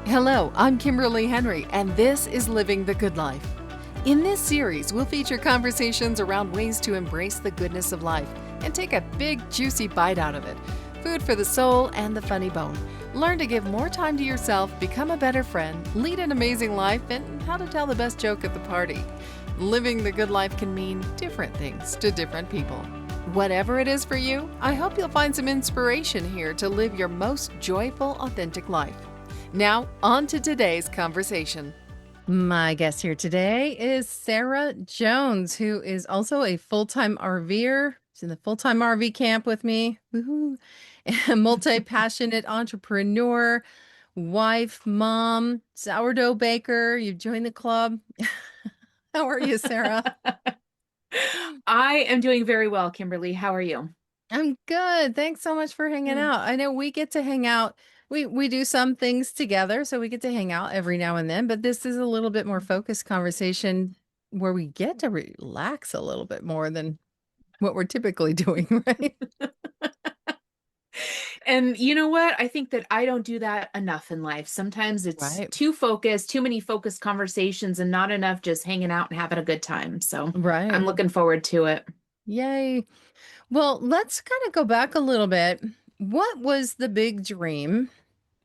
Hello, I'm Kimberly Henry, and this is Living the Good Life. In this series, we'll feature conversations around ways to embrace the goodness of life and take a big, juicy bite out of it. Food for the soul and the funny bone. Learn to give more time to yourself, become a better friend, lead an amazing life, and how to tell the best joke at the party. Living the good life can mean different things to different people. Whatever it is for you, I hope you'll find some inspiration here to live your most joyful, authentic life. Now, on to today's conversation. My guest here today is Sarah Jones, who is also a full-time RVer. She's in the full-time RV camp with me. Woohoo! A multi-passionate entrepreneur, wife, mom, sourdough baker. You've joined the club. How are you, Sarah? I am doing very well, Kimberly. How are you? I'm good. Thanks so much for hanging Good. out. I know we get to hang out. We do some things together, so we get to hang out every now and then, but this is a little bit more focused conversation where we get to relax a little bit more than what we're typically doing, right? And you know what? I think that I don't do that enough in life. Sometimes it's Right. too focused, too many focused conversations, and not enough just hanging out and having a good time. So Right. I'm looking forward to it. Yay. Well, let's kind of go back a little bit. What was the big dream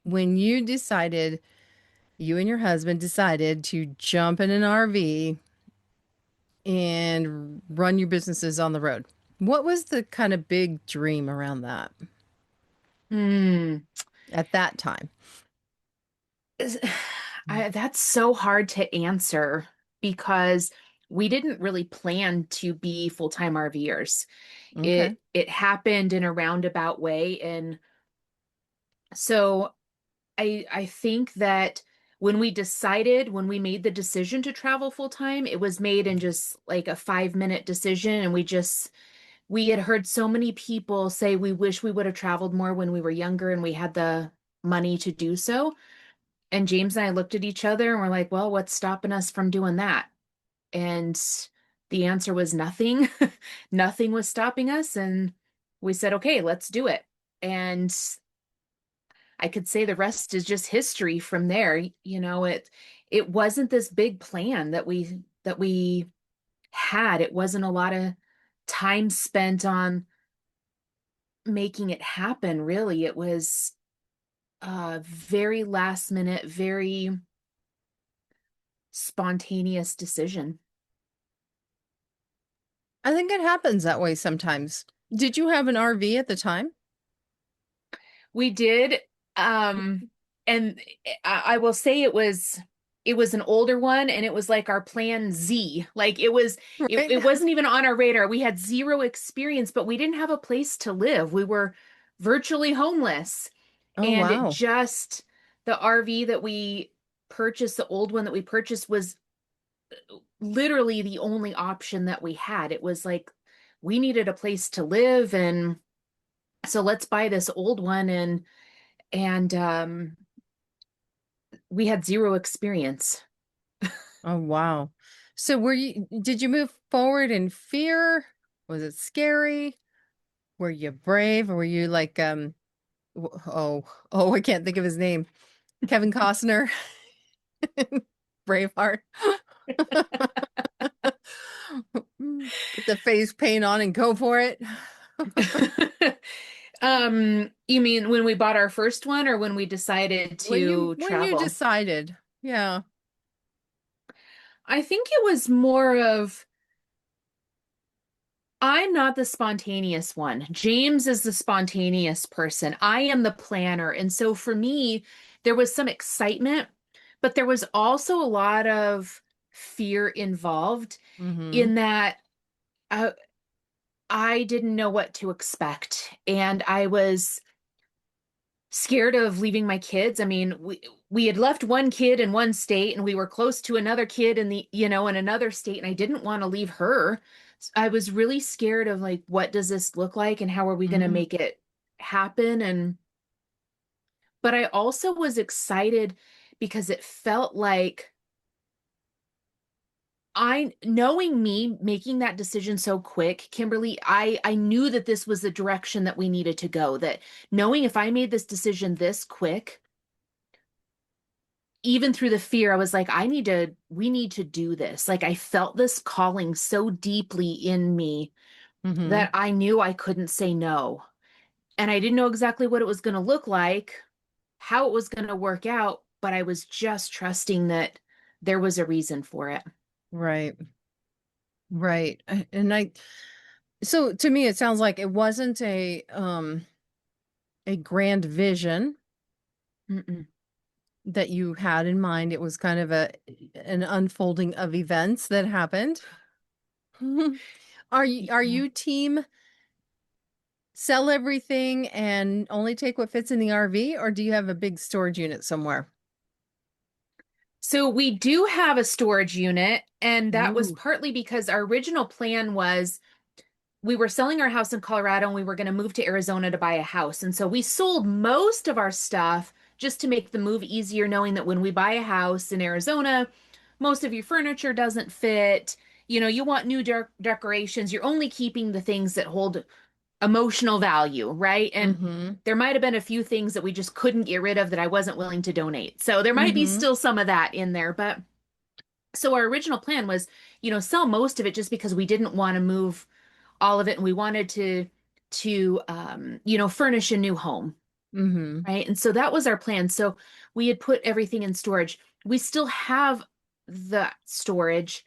when you and your husband decided to jump in an RV and run your businesses on the road? What was the kind of big dream around that Hmm. at that time? Is- that's so hard to answer because we didn't really plan to be full-time RVers. Okay. It happened in a roundabout way, and so I think that when we made the decision to travel full time, it was made in just like a 5 minute decision. And we had heard so many people say we wish we would have traveled more when we were younger and we had the money to do so. And James and I looked at each other and we're like, well, what's stopping us from doing that? And the answer was nothing. Nothing was stopping us. And we said, okay, let's do it. And I could say the rest is just history from there. It wasn't this big plan that we had. It wasn't a lot of time spent on making it happen, really. It was a very last minute, very spontaneous decision. I think it happens that way sometimes. Did you have an RV at the time? We did, and I will say it was an older one, and it was like our plan Z. Like it, Right. it wasn't even on our radar. We had zero experience, but we didn't have a place to live. We were virtually homeless. Oh, And wow. the RV that we purchased, the old one that we purchased, was literally the only option that we had. It was like we needed a place to live, and so let's buy this old one. And we had zero experience. Oh, wow. So did you move forward in fear? Was it scary? Were you brave or were you like, oh, I can't think of his name. Kevin Costner, Braveheart. Put the face paint on and go for it. You mean when we bought our first one or when we decided to When you travel? decided, yeah. I think it was more of I'm not the spontaneous one. James is the spontaneous person. I am the planner. And so for me, there was some excitement, but there was also a lot of fear involved Mm-hmm. in that uh, I didn't know what to expect. And I was scared of leaving my kids. I mean, we had left one kid in one state and we were close to another kid in another state, and I didn't want to leave her. I was really scared of like, what does this look like and how are we going to Mm-hmm. make it happen? And but I also was excited because it felt like knowing me making that decision so quick, Kimberly, I knew that this was the direction that we needed to go, that knowing if I made this decision this quick, even through the fear, I was like, we need to do this. Like I felt this calling so deeply in me Mm-hmm. that I knew I couldn't say no. And I didn't know exactly what it was going to look like, how it was going to work out, but I was just trusting that there was a reason for it. Right. Right. And so to me, it sounds like it wasn't a grand vision Mm-mm. that you had in mind. It was kind of an unfolding of events that happened. Yeah. Are you team sell everything and only take what fits in the RV, or do you have a big storage unit somewhere? So we do have a storage unit, and that was Ooh. partly because our original plan was we were selling our house in Colorado and we were going to move to Arizona to buy a house. And so we sold most of our stuff just to make the move easier, knowing that when we buy a house in Arizona, most of your furniture doesn't fit. You know, you want new decorations. You're only keeping the things that hold emotional value, right? And Mm-hmm. there might have been a few things that we just couldn't get rid of that I wasn't willing to donate. So there might be Mm-hmm. still some of that in there, but so our original plan was, sell most of it just because we didn't want to move all of it and we wanted to furnish a new home, Mm-hmm. right? And so that was our plan. So we had put everything in storage. We still have the storage,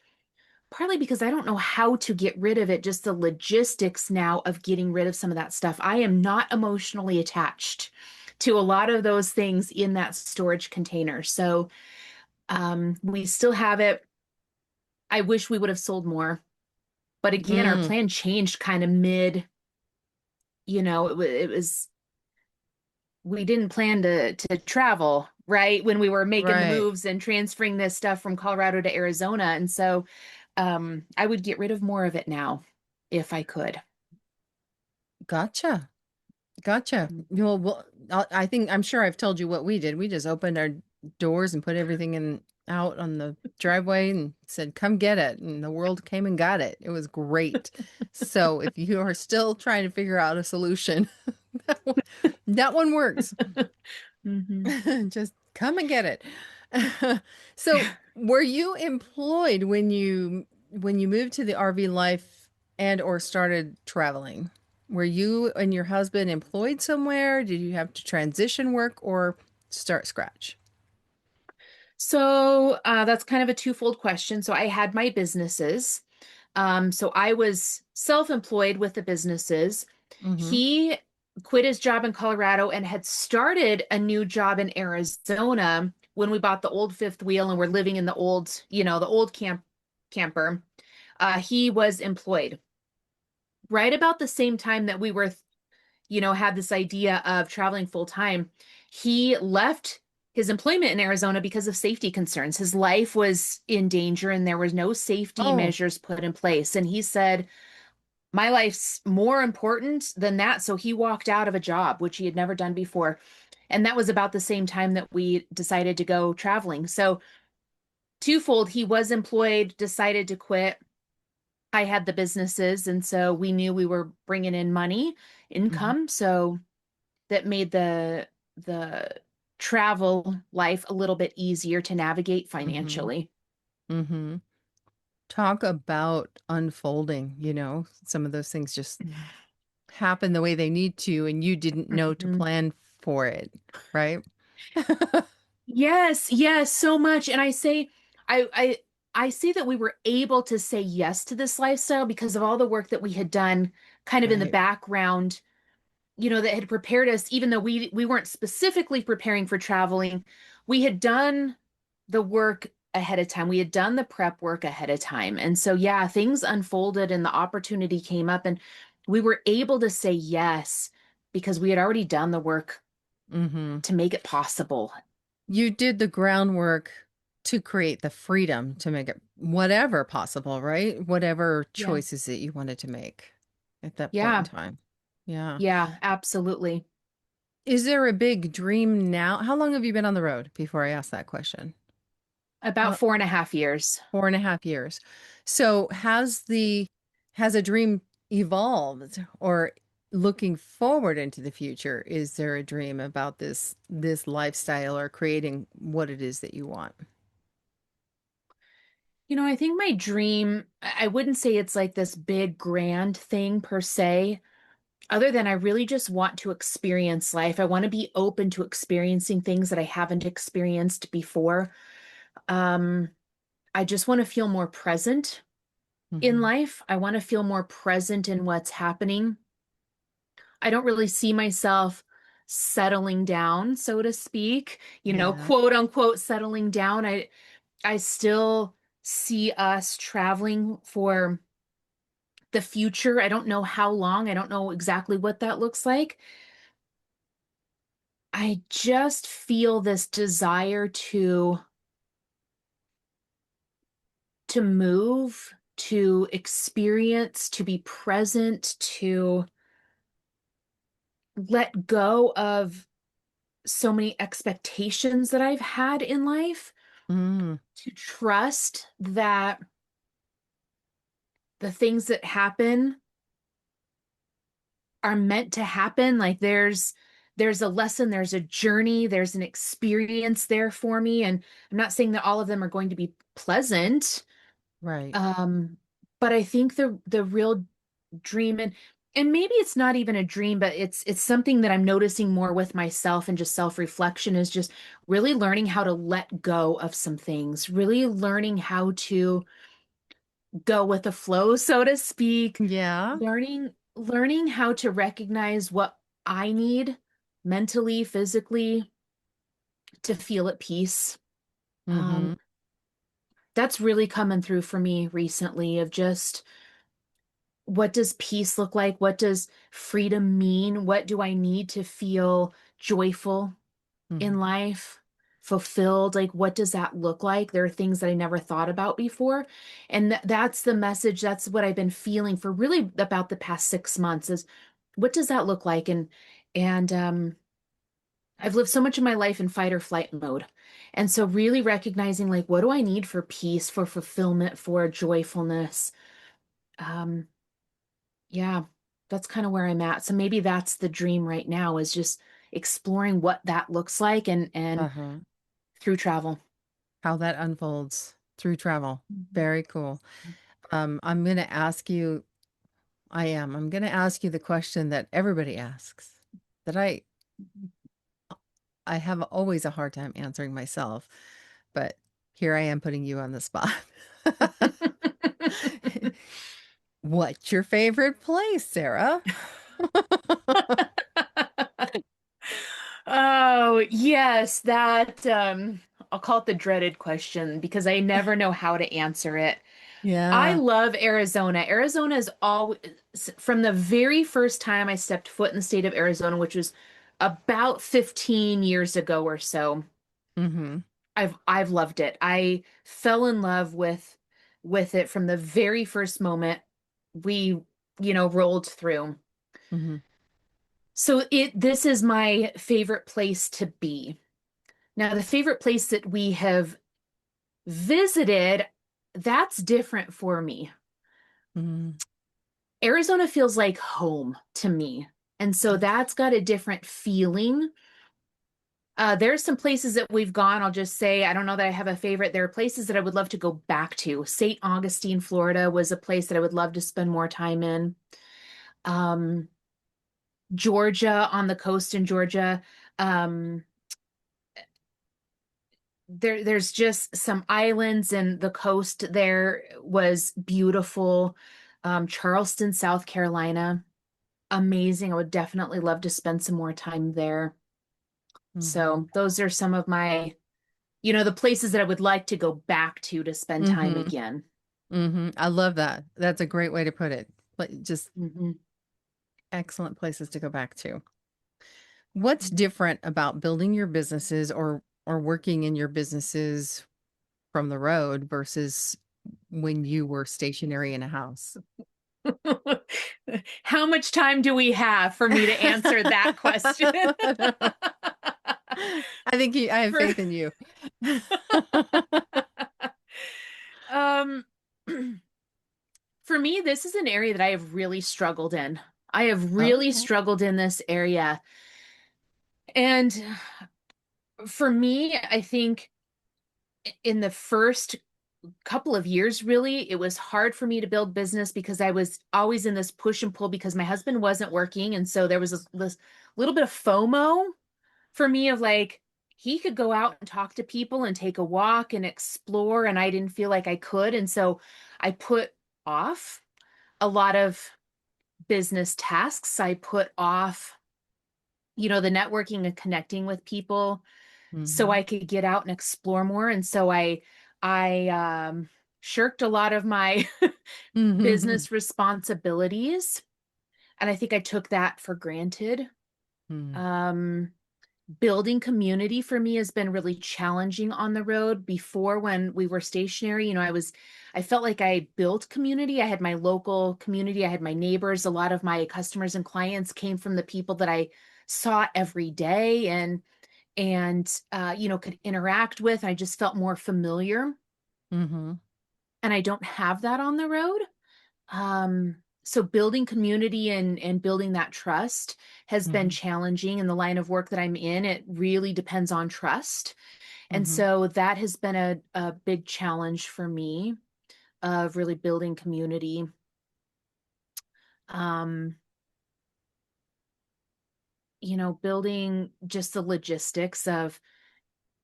partly because I don't know how to get rid of it, just the logistics now of getting rid of some of that stuff. I am not emotionally attached to a lot of those things in that storage container. So we still have it. I wish we would have sold more. But again, our Mm. plan changed kind of mid, it was we didn't plan to travel, right? When we were making the Right. moves and transferring this stuff from Colorado to Arizona. And so I would get rid of more of it now if I could. Gotcha. Gotcha. Well, I think I'm sure I've told you what we did. We just opened our doors and put everything in out on the driveway and said, "Come get it." And the world came and got it. It was great. So if you are still trying to figure out a solution, that one, that one works. Hmm. Just come and get it. So were you employed when you moved to the RV life and or started traveling? Were you and your husband employed somewhere? Did you have to transition work or start scratch? So that's kind of a twofold question. So I had my businesses. So I was self-employed with the businesses. Mm-hmm. He quit his job in Colorado and had started a new job in Arizona when we bought the old fifth wheel and we're living in the old camper. He was employed right about the same time that we were, had this idea of traveling full time. He left his employment in Arizona because of safety concerns. His life was in danger and there was no safety Oh, measures put in place. And he said, my life's more important than that. So he walked out of a job, which he had never done before. And that was about the same time that we decided to go traveling. So, twofold, he was employed, decided to quit. I had the businesses. And so we knew we were bringing in money, mm-hmm. income. So that made the travel life a little bit easier to navigate Mm-hmm. financially. Mm-hmm. Talk about unfolding, some of those things just happen the way they need to, and you didn't know to Mhm. plan for it, right? Yes, yes, so much. And I I I see that we were able to say yes to this lifestyle because of all the work that we had done kind of in the Right. background, that had prepared us, even though we weren't specifically preparing for traveling. We had done the work ahead of time. We had done the prep work ahead of time. And so yeah, things unfolded and the opportunity came up and we were able to say yes because we had already done the work Mm-hmm. to make it possible. You did the groundwork to create the freedom to make it whatever possible, right? Whatever Yeah. choices that you wanted to make at that point in Yeah. time. Yeah. Yeah, absolutely. Is there a big dream now? How long have you been on the road before I ask that question? About How, 4.5 years. 4.5 years. So has a dream evolved or looking forward into the future, is there a dream about this lifestyle or creating what it is that you want? I think my dream, I wouldn't say it's like this big grand thing per se, other than I really just want to experience life. I want to be open to experiencing things that I haven't experienced before. Um, I just want to feel more present in Hmm. life. I want to feel more present in what's happening. I don't really see myself settling down, so to speak, Yeah. quote unquote settling down. I still see us traveling for the future. I don't know how long. I don't know exactly what that looks like. I just feel this desire to move, to experience, to be present, to let go of so many expectations that I've had in life, Mm, to trust that the things that happen are meant to happen. Like there's a lesson, there's a journey, there's an experience there for me. And I'm not saying that all of them are going to be pleasant. right. Um, but I think the real dream, and maybe it's not even a dream, but it's something that I'm noticing more with myself and just self-reflection, is just really learning how to let go of some things, really learning how to go with the flow, so to speak, Yeah. learning how to recognize what I need mentally, physically to feel at peace. Um, Hmm. that's really coming through for me recently, of just what does peace look like? What does freedom mean? What do I need to feel joyful in Hmm. life, fulfilled? Like, what does that look like? There are things that I never thought about before. And that's the message. That's what I've been feeling for really about the past 6 months, is what does that look like? And I've lived so much of my life in fight or flight mode. And so really recognizing, like, what do I need for peace, for fulfillment, for joyfulness? Um, yeah, that's kind of where I'm at. So maybe that's the dream right now, is just exploring what that looks like, and Uh-huh. through travel. How that unfolds through travel. Mhm. Very cool. I'm going to ask you, I'm going to ask you the question that everybody asks, that I have always a hard time answering myself, but here I am putting you on the spot. What's your favorite place, Sarah? Oh, yes, that I'll call it the dreaded question, because I never know how to answer it. I Yeah. love Arizona. Arizona is always, from the very first time I stepped foot in the state of Arizona, which was about 15 years ago or so. Hmm. I've loved it. I fell in love with it from the very first moment we, rolled through. Hmm. So this is my favorite place to be. Now, the favorite place that we have visited, that's different for me. Hmm. Arizona feels like home to me. And so that's got a different feeling. There's some places that we've gone. I'll just say, I don't know that I have a favorite. There are places that I would love to go back to. St. Augustine, Florida was a place that I would love to spend more time in. Um, Georgia, on the coast in Georgia. Um, there's just some islands, and the coast there was beautiful. Charleston, South Carolina, amazing. I would definitely love to spend some more time there. Hmm. So those are some of my, the places that I would like to go back to spend time Hmm. again. Hmm. I love that. That's a great way to put it. Like just Mhm. excellent places to go back to. What's different about building your businesses or working in your businesses from the road versus when you were stationary in a house? How much time do we have for me to answer that question? I have For faith in you. um for me, this is an area that I have really struggled in. I have really Okay. struggled in this area. And for me, I think in the first couple of years, really, it was hard for me to build business because I was always in this push and pull because my husband wasn't working. And so there was this little bit of FOMO for me of like, he could go out and talk to people and take a walk and explore, and I didn't feel like I could. And so I put off a lot of business tasks. I put off, the networking and connecting with people so Mm-hmm. I could get out and explore more. And so I shirked a lot of my Mm-hmm. business responsibilities. And I think I took that for granted. Um, Building community for me has been really challenging on the road. Before, when we were stationary, I felt like I built community. I had my local community, I had my neighbors. A lot of my customers and clients came from the people that I saw every day and could interact with. I just felt more familiar, Mm-hmm. and I don't have that on the road. So building community and building that trust has been Mm-hmm. challenging in the line of work that I'm in. It really depends on trust. And Mm-hmm. so that has been a big challenge for me of really building community. Um, Building just the logistics of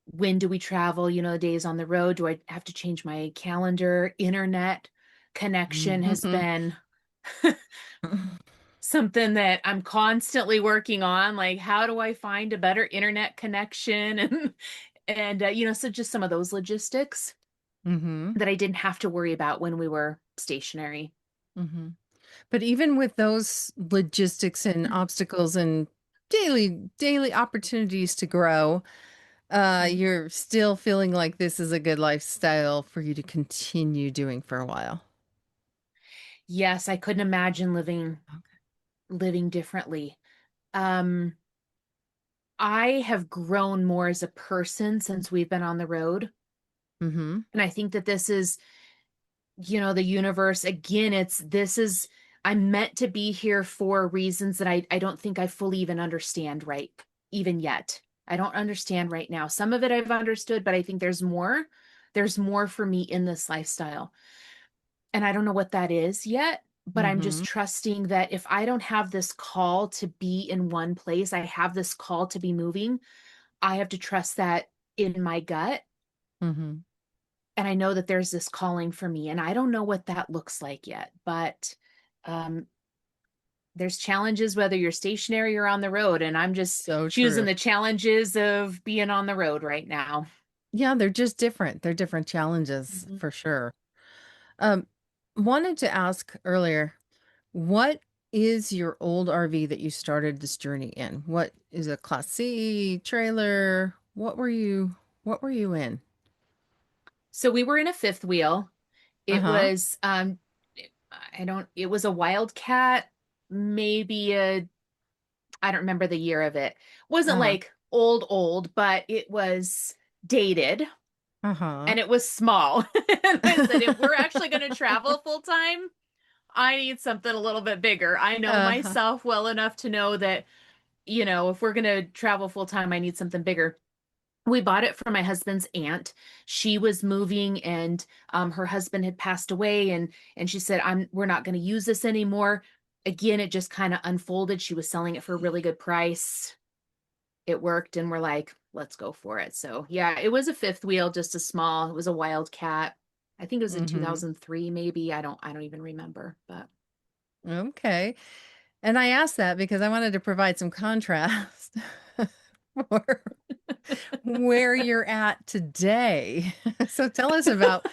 when do we travel, the days on the road, do I have to change my calendar? Internet connection has Mm-hmm. been something that I'm constantly working on. Like, how do I find a better internet connection? And so just some of those logistics Mm-hmm. that I didn't have to worry about when we were stationary. Mm-hmm. But even with those logistics and obstacles and daily opportunities to grow, you're still feeling like this is a good lifestyle for you to continue doing for a while. Yes, I couldn't imagine living differently. Um, I have grown more as a person since we've been on the road. Mm-hmm. And I think that this is, the universe again. I'm meant to be here for reasons that I don't think I fully even understand right even yet. I don't understand right now. Some of it I've understood, but I think there's more for me in this lifestyle, and I don't know what that is yet. But I'm Mm-hmm. just trusting that if I don't have this call to be in one place, I have this call to be moving. I have to trust that in my gut. Mm-hmm. And I know that there's this calling for me, and I don't know what that looks like yet, but um, there's challenges whether you're stationary or on the road, and I'm just So choosing true. the challenges of being on the road right now. Yeah, they're just different. They're different challenges Mhm. for sure. Um, Wanted to ask earlier, what is your old RV that you started this journey in? What is a Class C trailer? What were you in? So we were in a fifth wheel. It Uh-huh. was I don't it was a Wildcat, maybe I don't remember the year of it. Wasn't Uh-huh. like old, but it was dated. Uh-huh. And it was small. And I said, if we're actually going to travel full time, I need something a little bit bigger. I know Uh-huh. myself well enough to know that, if we're going to travel full time, I need something bigger. We bought it for my husband's aunt. She was moving, and her husband had passed away, and she said, we're not going to use this anymore. Again, it just kind of unfolded. She was selling it for a really good price. It worked, and we're like, let's go for it. So yeah, it was a fifth wheel, just it was a Wildcat. I think it was a Mm-hmm. 2003, maybe. I don't even remember, but Okay. And I asked that because I wanted to provide some contrast for where you're at today. So tell us about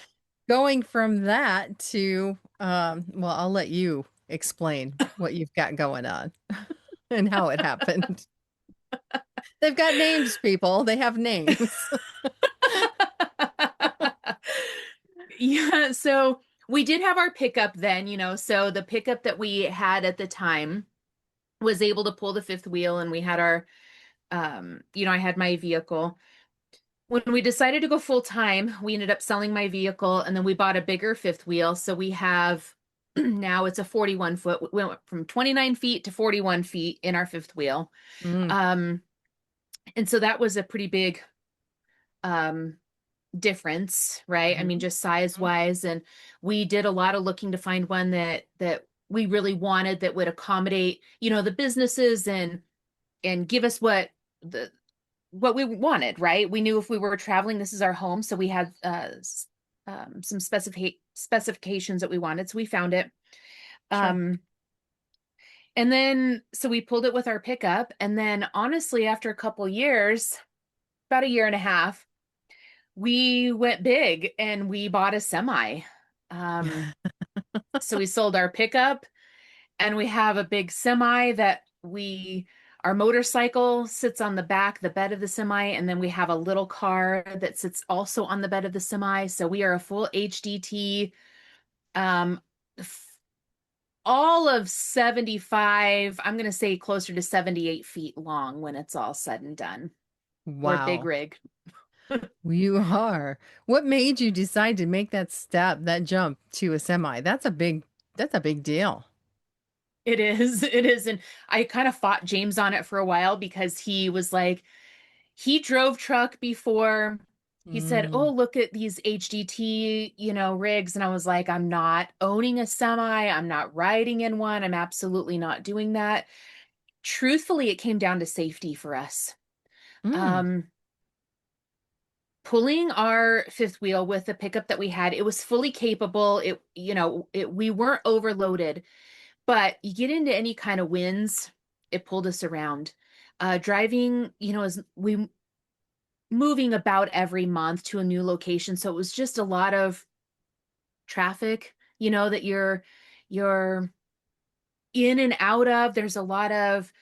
going from that to, well, I'll let you explain what you've got going on and how it happened. They've got names, people. They have names. yeah, so we did have our pickup then, so the pickup that we had at the time was able to pull the fifth wheel, and we had I had my vehicle. When we decided to go full time, we ended up selling my vehicle, and then we bought a bigger fifth wheel. So we have Now it's a 41 foot. We went from 29 feet to 41 feet in our fifth wheel. Mm, Um, and so that was a pretty big um difference, right? I mean, mhm, just size mhm. wise. And we did a lot of looking to find one that we really wanted that would accommodate, the businesses and give us what we wanted, right? We knew if we were traveling, this is our home. So we had some specifications that we wanted. So we found it. Sure. Um, and then, so we pulled it with our pickup. And then, honestly, after a couple years, about a year and a half, we went big and we bought a semi. Um, so we sold our pickup and we have a big semi our motorcycle sits on the back, the bed of the semi, and then we have a little car that sits also on the bed of the semi. So we are a full HDT, um, all of 75, I'm going to say closer to 78 feet long when it's all said and done. We're a big Wow. rig. You are. What made you decide to make that step, that jump to a semi? That's a big deal. It is. It is. And I kind of fought James on it for a while because he was like, he drove truck before. He said, "Oh, Mm, look at these HDT, rigs." And I was like, "I'm not owning a semi. I'm not riding in one. I'm absolutely not doing that." Truthfully, it came down to safety for us. mm, Um, Pulling our fifth wheel with the pickup that we had, it was fully capable. We weren't overloaded. But you get into any kind of winds, it pulled us around. Driving, is we moving about every month to a new location, so it was just a lot of traffic, that you're in and out of. There's a lot of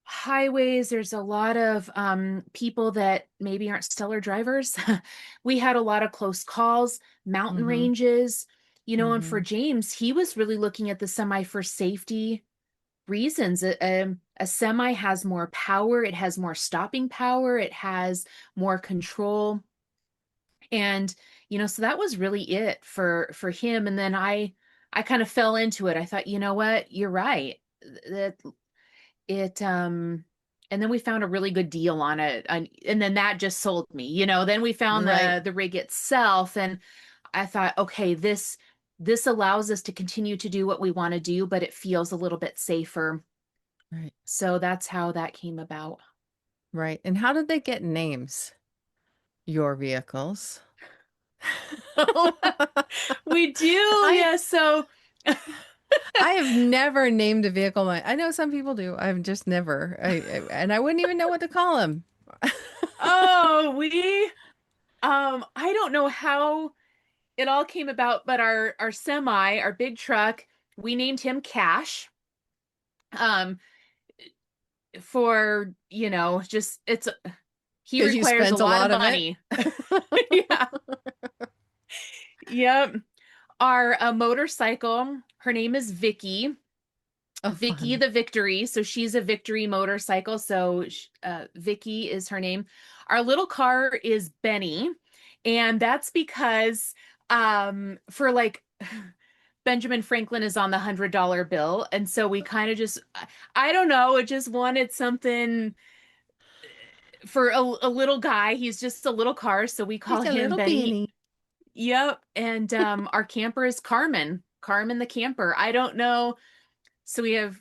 highways. There's a lot of people that maybe aren't stellar drivers. We had a lot of close calls, mountain mm-hmm, ranges, and for mm-hmm, James, he was really looking at the semi for safety reasons. A semi has more power, it has more stopping power, it has more control. And, so that was really it for him. And then I kind of fell into it. I thought, you know what, you're right. That it and then we found a really good deal on it. And then that just sold me. Then we found right, the rig itself, and I thought, okay, this allows us to continue to do what we want to do, but it feels a little bit safer. right, So that's how that came about. right. And how did they get names? Your vehicles. We do, I yeah. So, I have never named a vehicle I know some people do. I've just never. And I wouldn't even know what to call them. oh, I don't know how it all came about, but our semi, our big truck, we named him Cash. Um, for, just he Because you requires a spent a lot of lot of it. money. Yeah. Yep. Our motorcycle, her name is Vicky. Oh, Vicky fun. the Victory. So she's a Victory motorcycle. So Vicky is her name. Our little car is Benny. And that's because for like Benjamin Franklin is on the $100 bill. And so we kind of just, I don't know, it just wanted something for a little guy. He's just a little car. So we call He's a him little Benny. beanie. Yep. And our camper is Carmen. Carmen the camper. I don't know. So we have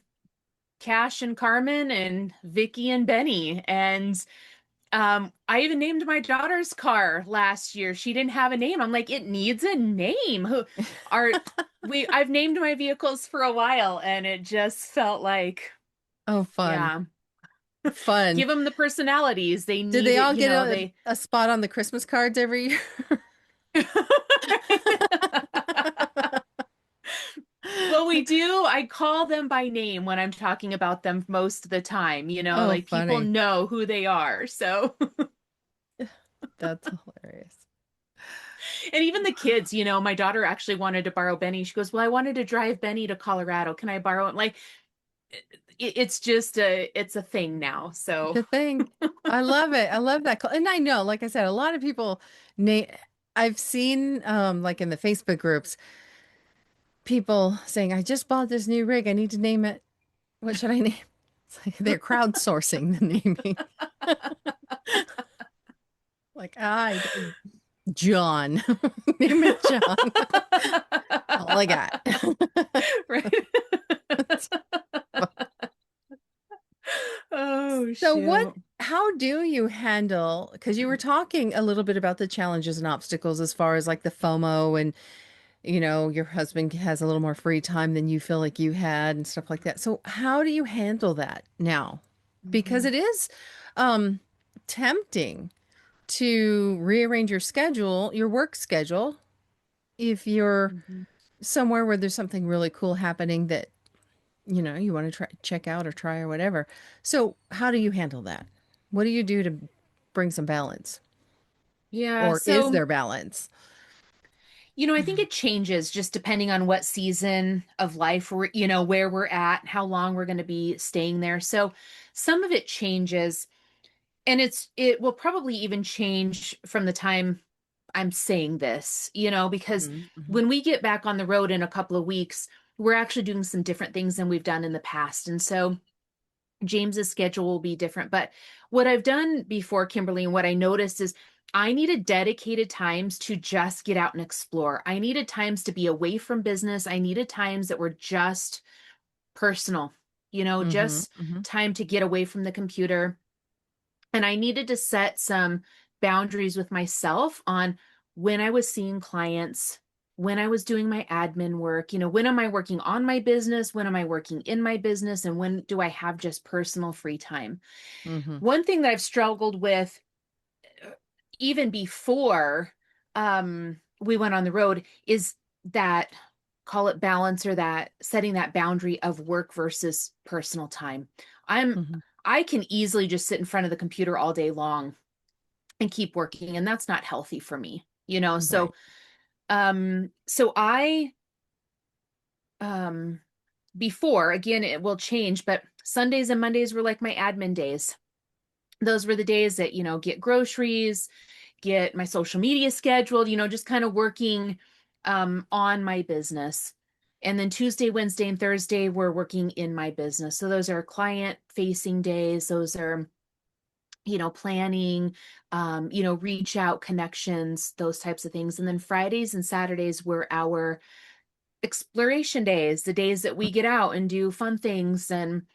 Cash and Carmen and Vicky and Benny. And I even named my daughter's car last year. She didn't have a name. I'm like, it needs a name. Who are I've named my vehicles for a while and it just felt like, Oh, fun. yeah, Fun. give them the personalities. They Did need they it, all get they a spot on the Christmas cards every year? Well, we do. I call them by name when I'm talking about them most of the time, Oh, like people funny. know who they are. So, That's hilarious. and even the kids, my daughter actually wanted to borrow Benny. She goes, "Well, I wanted to drive Benny to Colorado. Can I borrow it?" Like, it's just it's a thing now. It's So, a thing. I love it. I love that. And I know, like I said, a lot of people name I've seen like in the Facebook groups, people saying, I just bought this new rig. I need to name it. What should I name? It's like they're crowdsourcing the naming. Like, John. Name it John. All I got. Right. Oh, So shoot. how do you handle, because you were talking a little bit about the challenges and obstacles as far as like the FOMO and, your husband has a little more free time than you feel like you had and stuff like that. So how do you handle that now? Because Mhm, it is um tempting to rearrange your schedule, your work schedule, if you're mhm. somewhere where there's something really cool happening that, you want to try check out or try or whatever. So, how do you handle that? What do you do to bring some balance? Yeah, Or is so there balance? I think it changes just depending on what season of life where we're at, how long we're going to be staying there. So some of it changes, and it will probably even change from the time I'm saying this, because Mhm, mhm, when we get back on the road in a couple of weeks, we're actually doing some different things than we've done in the past. And so James's schedule will be different. But what I've done before, Kimberly, and what I noticed is I needed dedicated times to just get out and explore. I needed times to be away from business. I needed times that were just personal, mhm, just mhm, time to get away from the computer. And I needed to set some boundaries with myself on when I was seeing clients, when I was doing my admin work, when am I working on my business? When am I working in my business? And when do I have just personal free time? mhm, One thing that I've struggled with even before we went on the road is that, call it balance, or that setting that boundary of work versus personal time. I'm mhm. I can easily just sit in front of the computer all day long and keep working, and that's not healthy for me, so Right. I um before, again, it will change, but Sundays and Mondays were like my admin days. Those were the days that, get groceries, get my social media scheduled, just kind of working on my business. And then Tuesday, Wednesday, and Thursday were working in my business. So those are client facing days. Those are, planning, reach out connections, those types of things. And then Fridays and Saturdays were our exploration days, the days that we get out and do fun things and,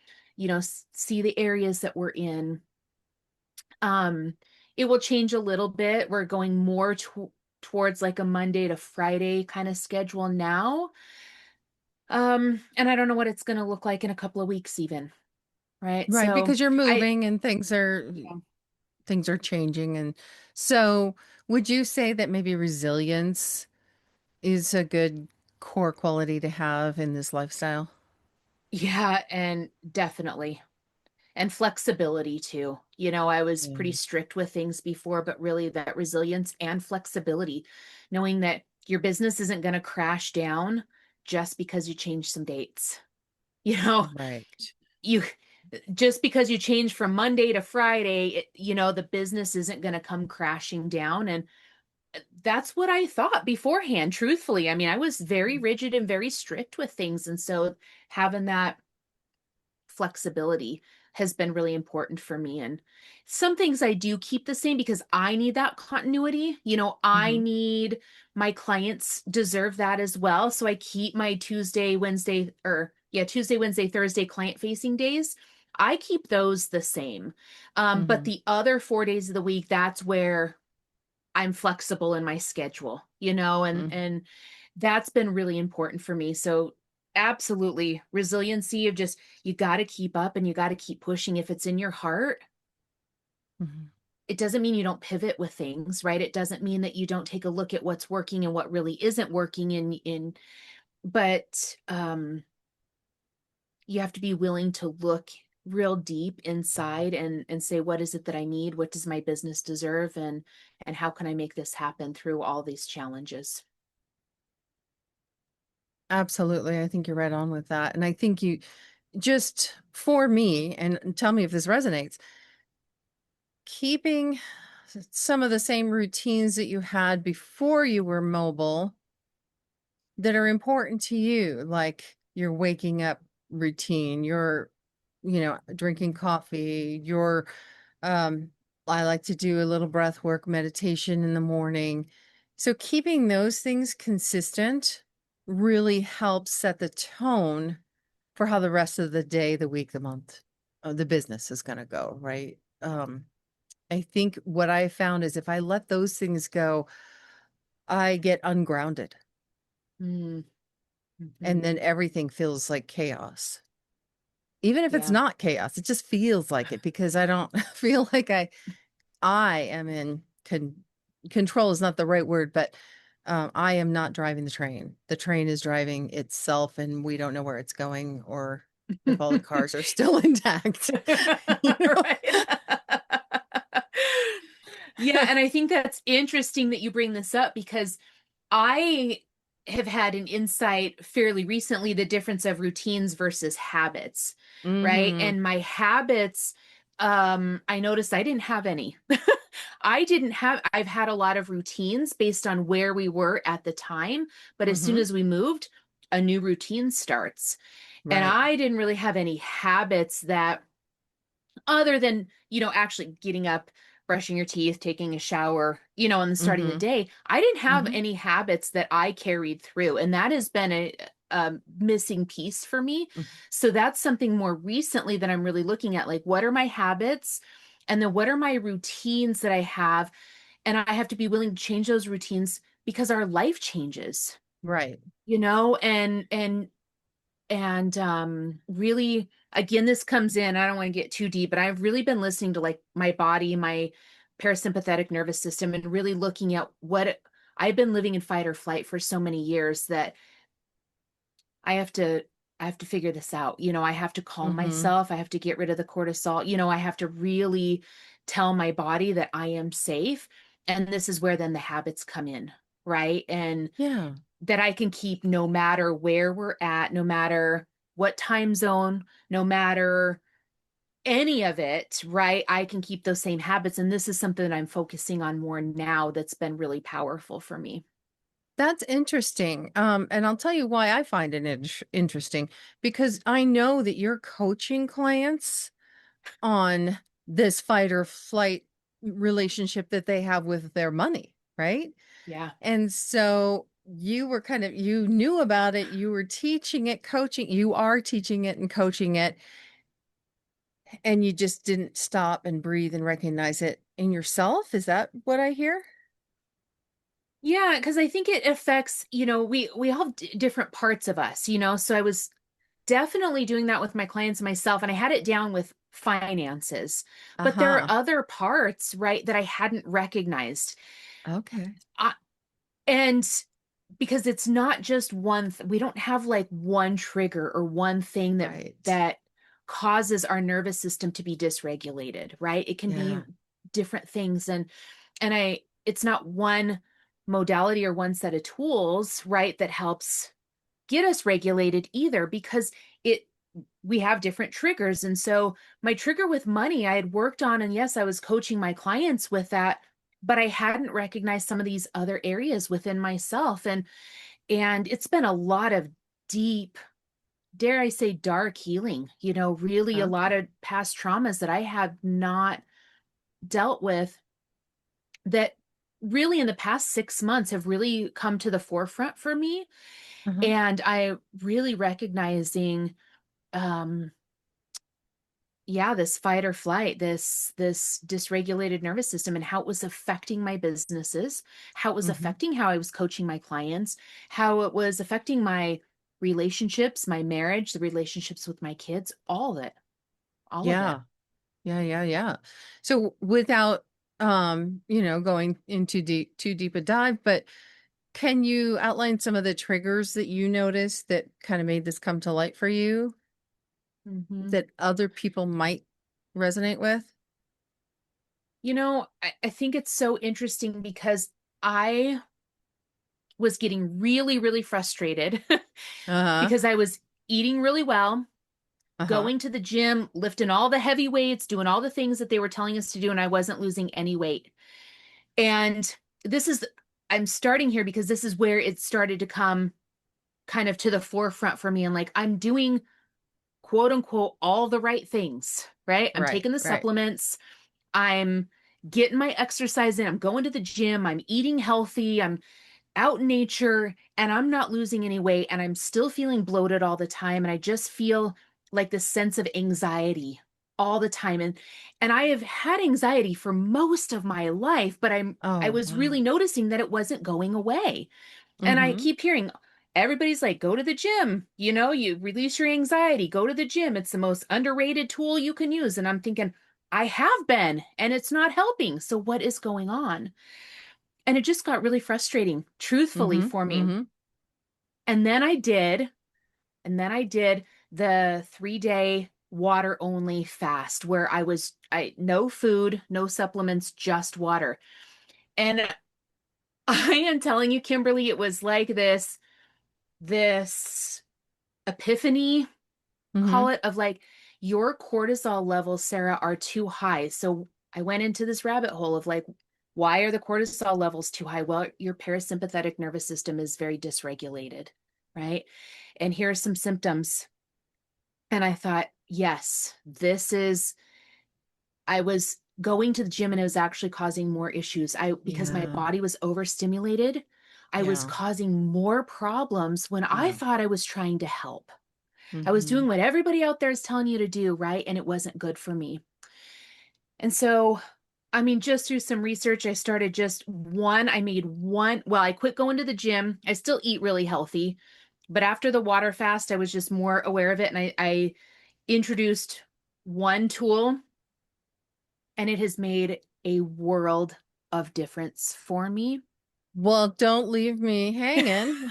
see the areas that we're in. Um, it will change a little bit. We're going more towards like a Monday to Friday kind of schedule now. And I don't know what it's going to look like in a couple of weeks even, right? Right, So because you're I moving and things are changing, and so would you say that maybe resilience is a good core quality to have in this lifestyle? Yeah, and definitely. And flexibility too. I was pretty Yeah. strict with things before, but really that resilience and flexibility, knowing that your business isn't going to crash down just because you change some dates. You know, Right. you just because you change from Monday to Friday, the business isn't going to come crashing down. And that's what I thought beforehand, truthfully. I mean, I was very rigid and very strict with things. And so having that flexibility has been really important for me. And some things I do keep the same because I need that continuity. I Mhm, need my clients deserve that as well. So I keep my Tuesday, Wednesday, Thursday client facing days. I keep those the same. But mhm, the other 4 days of the week, that's where I'm flexible in my schedule, and mhm, that's been really important for me. So absolutely resiliency of just you got to keep up and you got to keep pushing. If it's in your heart, mhm. it doesn't mean you don't pivot with things, right? It doesn't mean that you don't take a look at what's working and what really isn't working but you have to be willing to look real deep inside and say, what is it that I need? What does my business deserve? And how can I make this happen through all these challenges? Absolutely. I think you're right on with that. And I think you just for me, and tell me if this resonates, keeping some of the same routines that you had before you were mobile that are important to you, like your waking up routine, your, drinking coffee, your, um, I like to do a little breath work meditation in the morning. So keeping those things consistent really helps set the tone for how the rest of the day, the week, the month, the business is going to go, right? I think what I found is if I let those things go, I get ungrounded Mm, and mhm. then everything feels like chaos. Even if it's Yeah. not chaos, it just feels like it because I don't feel like I am in control is not the right word, but I am not driving the train. The train is driving itself and we don't know where it's going or if all the cars are still intact. You know? Right. Yeah, and I think that's interesting that you bring this up because I have had an insight fairly recently, the difference of routines versus habits, right? Mhm. And my habits, I noticed I didn't have any. I've had a lot of routines based on where we were at the time, but as soon Mhm. as we moved, a new routine starts. And Right. I didn't really have any habits that other than, actually getting up, brushing your teeth, taking a shower, and then starting the Mhm. day, I didn't have Mhm. any habits that I carried through. And that has been a missing piece for me. Mm. So that's something more recently that I'm really looking at. Like, what are my habits? And then what are my routines that I have? And I have to be willing to change those routines because our life changes, Right. and really, again, this comes in, I don't want to get too deep, but I've really been listening to like my body, my parasympathetic nervous system, and really looking at I've been living in fight or flight for so many years that I have to I have to figure this out. I have to calm Mhm. myself. I have to get rid of the cortisol. I have to really tell my body that I am safe. And this is where then the habits come in, right? And Yeah. that I can keep no matter where we're at, no matter what time zone, no matter any of it, right? I can keep those same habits. And this is something that I'm focusing on more now that's been really powerful for me. That's interesting. And I'll tell you why I find it interesting because I know that you're coaching clients on this fight or flight relationship that they have with their money, right? Yeah. And so you were you knew about it, you were teaching it, coaching, you are teaching it and coaching it, and you just didn't stop and breathe and recognize it in yourself. Is that what I hear? Yeah, because I think it affects, we all have different parts of us, so I was definitely doing that with my clients and myself, and I had it down with finances. But there are Uh-huh. other parts, right, that I hadn't recognized. Okay. I, and because it's not just we don't have like one trigger or one thing that Right. that causes our nervous system to be dysregulated, right? It can be Yeah. different things, and I it's not one modality or one set of tools, right, that helps get us regulated either, because it we have different triggers. And so my trigger with money I had worked on, and yes, I was coaching my clients with that, but I hadn't recognized some of these other areas within myself. And it's been a lot of deep, dare I say, dark healing, really a lot Okay. of past traumas that I have not dealt with, that really in the past 6 months have really come to the forefront for me. Uh-huh. And I really recognizing, um, yeah, this fight or flight, this dysregulated nervous system, and how it was affecting my businesses, how it was Mhm. affecting how I was coaching my clients, how it was affecting my relationships, my marriage, the relationships with my kids, all of it, all of it. Yeah. Yeah, yeah, yeah. So without going into too deep a dive, but can you outline some of the triggers that you noticed that kind of made this come to light for you Mhm. that other people might resonate with? I think it's so interesting because I was getting really, really frustrated Uh-huh. because I was eating really well, Uh-huh. going to the gym, lifting all the heavy weights, doing all the things that they were telling us to do, and I wasn't losing any weight. And this is, I'm starting here because this is where it started to come. kind of to the forefront for me, and like I'm doing quote unquote all the right things, right? I'm Right, taking the right. supplements, I'm getting my exercise in, I'm going to the gym, I'm eating healthy, I'm out in nature, and I'm not losing any weight, and I'm still feeling bloated all the time, and I just feel like this sense of anxiety all the time. And I have had anxiety for most of my life, but I Oh, was wow. really noticing that it wasn't going away. And I Mm-hmm. keep hearing everybody's like, go to the gym, you release your anxiety, go to the gym. It's the most underrated tool you can use. And I'm thinking, I have been, and it's not helping. So what is going on? And it just got really frustrating, truthfully, Mm-hmm. for me. Mm-hmm. And then I did, and then I did the 3-day water only fast where I no food, no supplements, just water. And I am telling you, Kimberly, it was like this epiphany, Mm-hmm. call it, of like your cortisol levels, Sarah, are too high. So I went into this rabbit hole of like, why are the cortisol levels too high? Well, your parasympathetic nervous system is very dysregulated, right? And here are some symptoms. And I thought, yes, I was going to the gym and it was actually causing more issues. Because my Yeah. body was overstimulated, I was Yeah. causing more problems when I Yeah. thought I was trying to help. I was Mm-hmm. doing what everybody out there is telling you to do, right? And it wasn't good for me. And so, I mean, just through some research, I started just one, I made one, well, I quit going to the gym. I still eat really healthy, but after the water fast, I was just more aware of it. And I introduced one tool, and it has made a world of difference for me. Well, don't leave me hanging.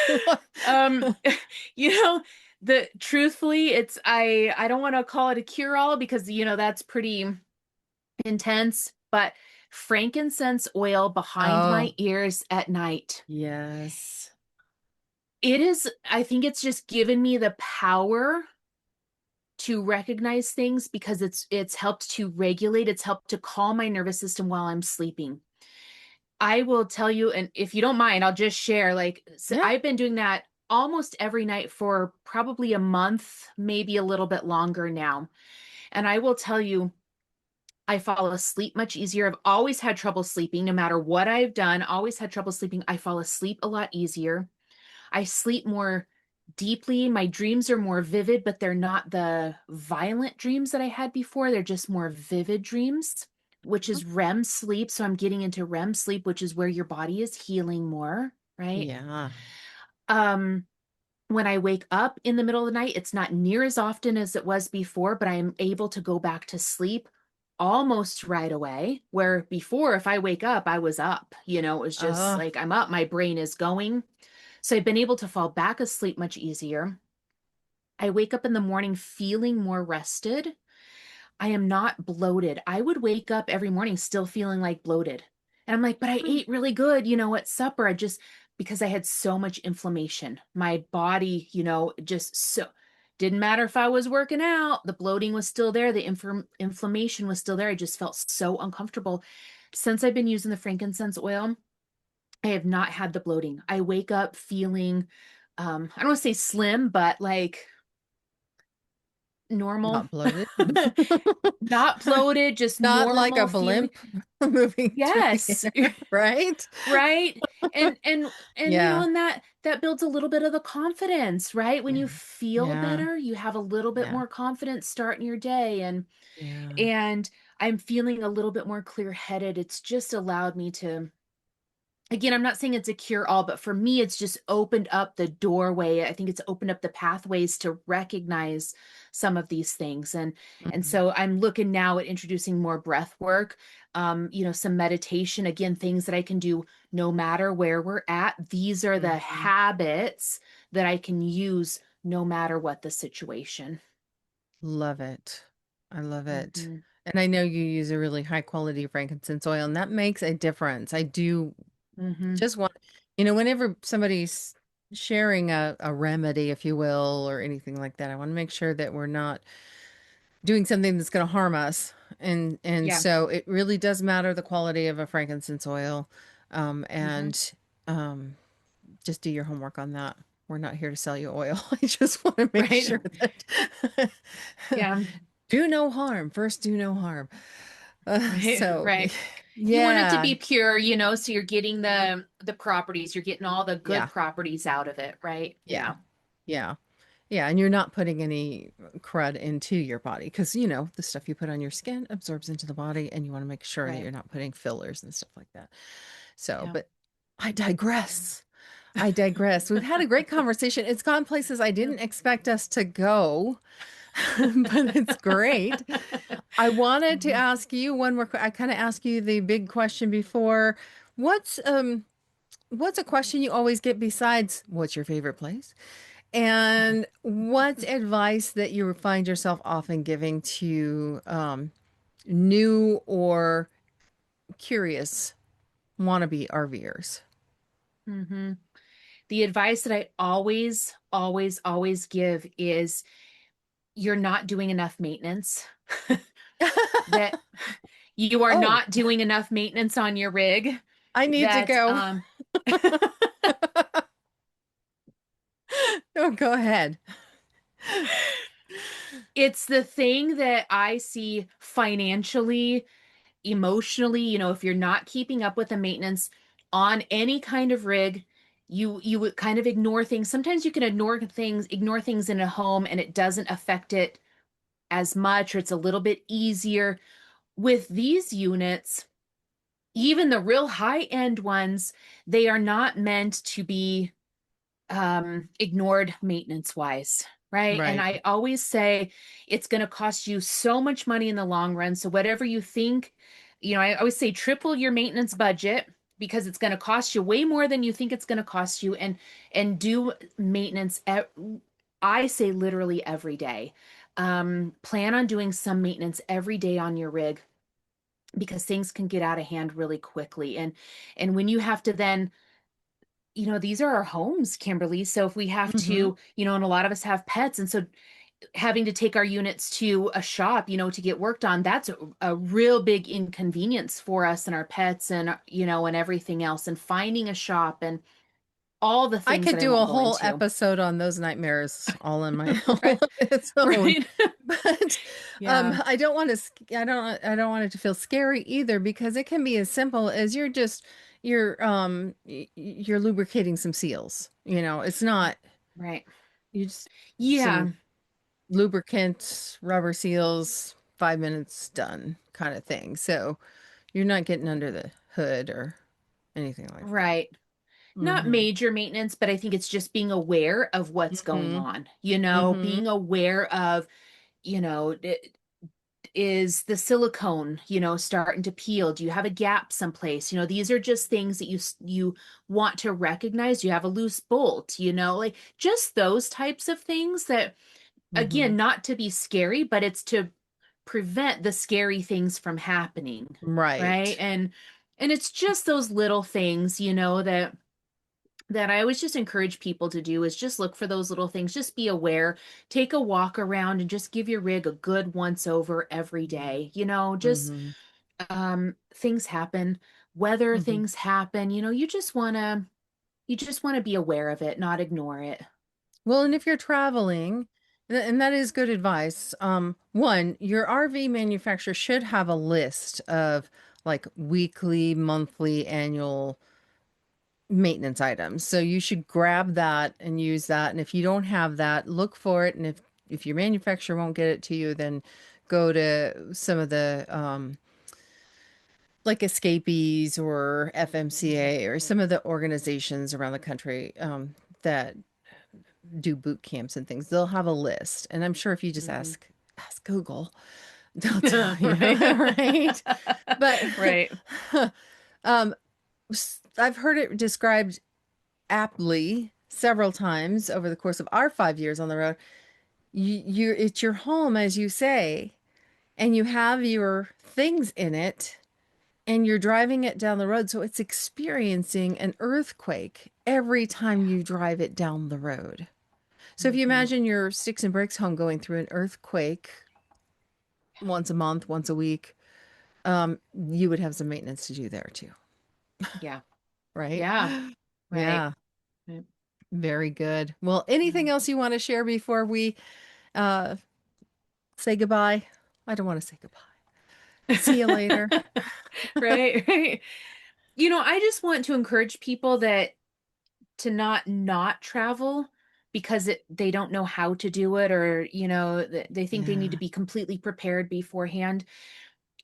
What? um you know the truthfully, it's I don't want to call it a cure all because that's pretty intense, but frankincense oil behind my Oh, ears at night, yes. it is, I think it's just given me the power to recognize things because it's helped to regulate, it's helped to calm my nervous system while I'm sleeping. I will tell you, and if you don't mind, I'll just share. Like, so Yeah. I've been doing that almost every night for probably a month, maybe a little bit longer now. And I will tell you, I fall asleep much easier. I've always had trouble sleeping, no matter what I've done, always had trouble sleeping. I fall asleep a lot easier. I sleep more deeply. My dreams are more vivid, but they're not the violent dreams that I had before. They're just more vivid dreams, which is REM sleep. So I'm getting into REM sleep, which is where your body is healing more, right? Yeah. Um, when I wake up in the middle of the night, it's not near as often as it was before, but I am able to go back to sleep almost right away. Where before, if I wake up, I was up. It was just Oh, like I'm up, my brain is going. So I've been able to fall back asleep much easier. I wake up in the morning feeling more rested. I am not bloated. I would wake up every morning still feeling like bloated. And I'm like, but I hmm. ate really good, at supper. Because I had so much inflammation. My body, just so didn't matter if I was working out, the bloating was still there, the inflammation was still there. I just felt so uncomfortable. Since I've been using the frankincense oil, I have not had the bloating. I wake up feeling, I don't want to say slim, but like normal. Not bloated. Not bloated, just Not like a normal feeling. blimp moving through the Yes. air, right? Right. And Yeah. and that builds a little bit of the confidence, right? When Yeah. you feel Yeah. better, you have a little bit Yeah. more confidence starting your day, Yeah. and I'm feeling a little bit more clear-headed. It's just allowed me to, again, I'm not saying it's a cure all, but for me, it's just opened up the doorway. I think it's opened up the pathways to recognize some of these things. And Mhm. so I'm looking now at introducing more breath work, some meditation, again, things that I can do no matter where we're at. These are the Mhm. habits that I can use no matter what the situation. Love it. I love it. Hmm. And I know you use a really high quality frankincense oil, and that makes a difference. I do Hmm. just want, whenever somebody's sharing a remedy, if you will, or anything like that, I want to make sure that we're not doing something that's going to harm us. And Yeah. so it really does matter the quality of a frankincense oil. Hmm. And Um, just do your homework on that. We're not here to sell you oil. I just want to make Right. sure that Yeah. do no harm. First, do no harm. Right. So, Right. You want it to yeah, be pure, so you're getting the properties, you're getting all the good yeah, properties out of it, right? yeah, Yeah. yeah, yeah. And you're not putting any crud into your body because, the stuff you put on your skin absorbs into the body, and you want to make sure that Right. you're not putting fillers and stuff like that. So, Yeah. but I digress. I digress. We've had a great conversation. It's gone places I Yeah. didn't expect us to go, but it's great. I wanted to Mhm. ask you one more. I kind of asked you the big question before. What's um what's a question you always get besides what's your favorite place? And what's advice that you find yourself often giving to new or curious wannabe RVers? Mhm. The advice that I always, always, always give is you're not doing enough maintenance. That you are Oh, not doing enough maintenance on your rig. I need to That go. Oh, go ahead. it's the thing that I see financially, emotionally, if you're not keeping up with the maintenance on any kind of rig, you would kind of ignore things. Sometimes you can ignore things in a home and it doesn't affect it as much, or it's a little bit easier. With these units, even the real high end ones, they are not meant to be ignored maintenance wise, right? And Right. I always say it's going to cost you so much money in the long run. So whatever you think, I always say triple your maintenance budget, because it's going to cost you way more than you think it's going to cost you, and do maintenance I say literally every day. Plan on doing some maintenance every day on your rig, because things can get out of hand really quickly. And when you have to then, these are our homes, Kimberly. So if we have Mm-hmm. to, and a lot of us have pets, and so having to take our units to a shop, to get worked on, that's a real big inconvenience for us and our pets, and and everything else, and finding a shop and all the I things could that I do won't a go whole into. episode on those nightmares all in my all Right. on its own. Right. But Yeah. I don't want to I don't want it to feel scary either because it can be as simple as you're lubricating some seals. It's not Right. you just some Yeah. lubricant, rubber seals, 5 minutes done kind of thing. So you're not getting under the hood or anything like that. Right. Not Mm-hmm. major maintenance, but I think it's just being aware of what's going Mm-hmm. on, Mm-hmm. being aware of, you know, d- is the silicone, starting to peel? Do you have a gap someplace? These are just things that you want to recognize. You have a loose bolt, like just those types of things that, Mm-hmm. again, not to be scary, but it's to prevent the scary things from happening, right? Right. And it's just those little things, that I always just encourage people to do, is just look for those little things. Just be aware, take a walk around, and just give your rig a good once over every day. Just Mm-hmm. things happen, weather Mm-hmm. things happen. You just want to be aware of it, not ignore it. Well, and if you're traveling, and that is good advice. One, your RV manufacturer should have a list of like weekly, monthly, annual maintenance items. So you should grab that and use that. And if you don't have that, look for it. And if your manufacturer won't get it to you, then go to some of the like Escapees or FMCA or some of the organizations around the country that do boot camps and things. They'll have a list. And I'm sure if you just Mhm. ask Google, they'll tell you, Right. right? But Right. um I've heard it described aptly several times over the course of our 5 years on the road. It's your home, as you say, and you have your things in it, and you're driving it down the road, so it's experiencing an earthquake every time you drive it down the road. So if you Hmm. imagine your sticks and bricks home going through an earthquake once a month, once a week, you would have some maintenance to do there too, Yeah. right? Yeah. Right. Yeah. Right. Very good. Well, anything else you want to share before we uh, say goodbye? I don't want to say goodbye. See you later. Right, right. I just want to encourage people that to not travel because they don't know how to do it, or they think they need to Yeah. be completely prepared beforehand.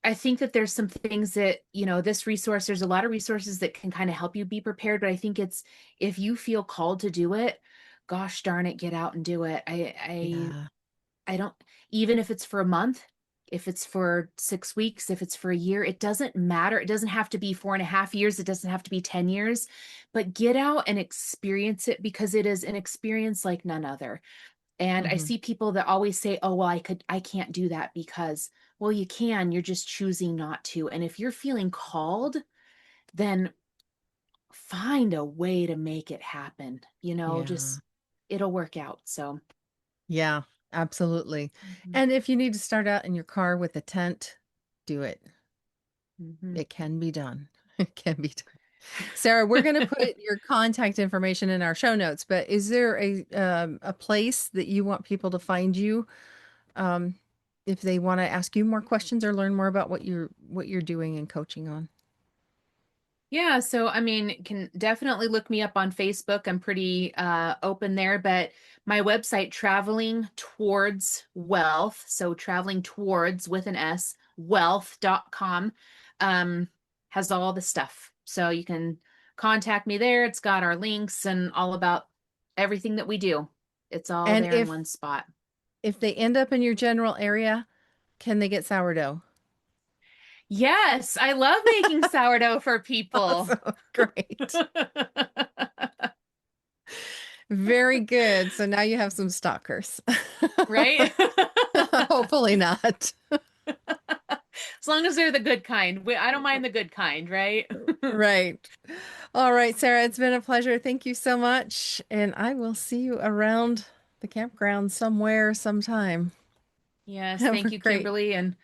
I think that there's some things that, this resource, there's a lot of resources that can kind of help you be prepared, but I think it's, if you feel called to do it, gosh darn it, get out and do it. Yeah. I don't, even if it's for a month, if it's for 6 weeks, if it's for a year, it doesn't matter. It doesn't have to be 4.5 years. It doesn't have to be 10 years, but get out and experience it, because it is an experience like none other. And I Hmm. see people that always say, oh, well, I can't do that because, well, you can, you're just choosing not to. And if you're feeling called, then find a way to make it happen, Yeah. just, it'll work out. So, Yeah, absolutely. mhm, And if you need to start out in your car with a tent, do it. mhm. It can be done. It can be done. Sarah, we're going to put your contact information in our show notes, but is there a place that you want people to find you um, if they want to ask you more questions or learn more about what you're doing and coaching on? Yeah, so I mean, can definitely look me up on Facebook. I'm pretty open there, but my website, Traveling Towards Wealth, so traveling towards with an S, wealth.com, um, has all the stuff. So you can contact me there. It's got our links and all about everything that we do. It's all And there in if one spot. if they end up in your general area, can they get sourdough? Yes, I love making sourdough for people. Awesome. Great. Very good. So now you have some stalkers. Right? Hopefully not. As long as they're the good kind. I don't mind the good kind, right? Right. All right, Sarah, it's been a pleasure. Thank you so much. And I will see you around the campground somewhere, sometime. Yes, Have a thank you, great Kimberly. And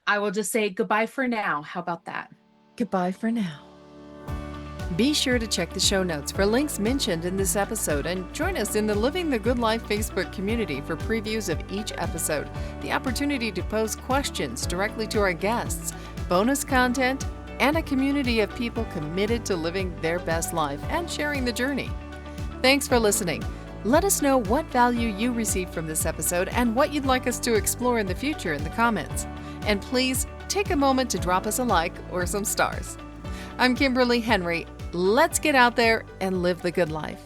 I will just say goodbye for now. How about that? goodbye for now. Be sure to check the show notes for links mentioned in this episode and join us in the Living the Good Life Facebook community for previews of each episode, the opportunity to pose questions directly to our guests, bonus content, and a community of people committed to living their best life and sharing the journey. Thanks for listening. Let us know what value you received from this episode and what you'd like us to explore in the future in the comments. And please take a moment to drop us a like or some stars. I'm Kimberly Henry. Let's get out there and live the good life.